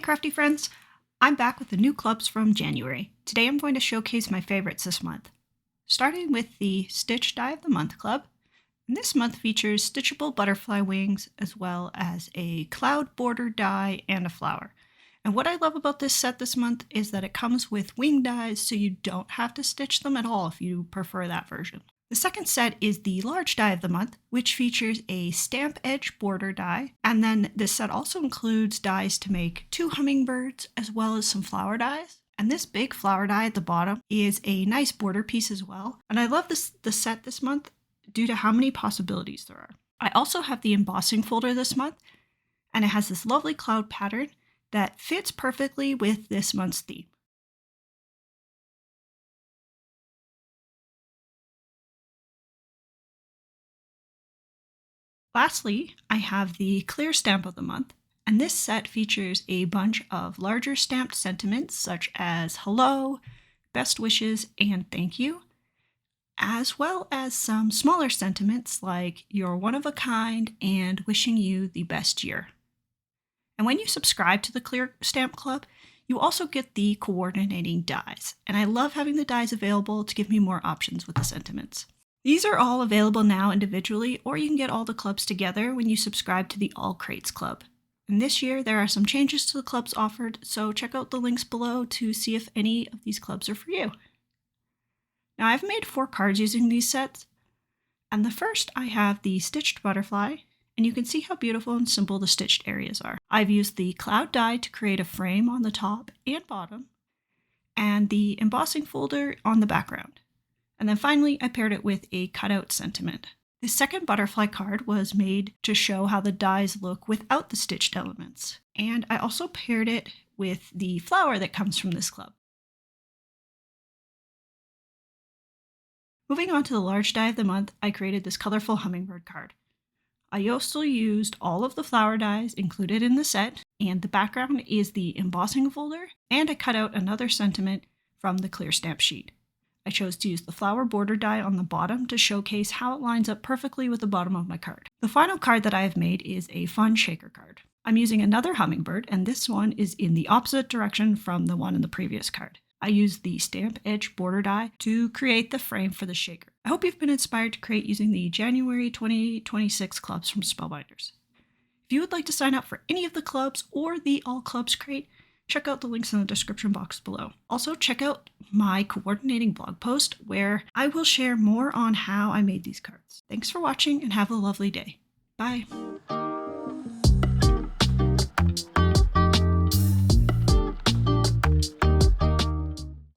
crafty friends! I'm back with the new clubs from January. Today I'm going to showcase my favorites this month. Starting with the Stitch Die of the Month Club. And this month features stitchable butterfly wings as well as a cloud border die and a flower. And what I love about this set this month is that it comes with wing dies, so you don't have to stitch them at all if you prefer that version. The second set is the large die of the month, which features a stamp edge border die, and then this set also includes dies to make 2 hummingbirds as well as some flower dies. And this big flower die at the bottom is a nice border piece as well, and I love the set this month due to how many possibilities there are. I also have the embossing folder this month, and it has this lovely cloud pattern that fits perfectly with this month's theme. Lastly, I have the clear stamp of the month, and this set features a bunch of larger stamped sentiments such as hello, best wishes, and thank you, as well as some smaller sentiments like you're one of a kind and wishing you the best year. And when you subscribe to the Clear Stamp Club, you also get the coordinating dies, and I love having the dies available to give me more options with the sentiments. These are all available now individually, or you can get all the clubs together when you subscribe to the All Crates Club. And this year there are some changes to the clubs offered, so check out the links below to see if any of these clubs are for you. Now I've made 4 cards using these sets, and the first I have the stitched butterfly, and you can see how beautiful and simple the stitched areas are. I've used the cloud die to create a frame on the top and bottom, and the embossing folder on the background. And then finally, I paired it with a cutout sentiment. The second butterfly card was made to show how the dies look without the stitched elements. And I also paired it with the flower that comes from this club. Moving on to the large die of the month, I created this colorful hummingbird card. I also used all of the flower dies included in the set, and the background is the embossing folder, and I cut out another sentiment from the clear stamp sheet. I chose to use the flower border die on the bottom to showcase how it lines up perfectly with the bottom of my card. The final card that I have made is a fun shaker card. I'm using another hummingbird, and this one is in the opposite direction from the one in the previous card. I used the stamp edge border die to create the frame for the shaker. I hope you've been inspired to create using the January 2026 clubs from Spellbinders. If you would like to sign up for any of the clubs or the All Clubs crate, check out the links in the description box below. Also, check out my coordinating blog post where I will share more on how I made these cards. Thanks for watching and have a lovely day. Bye!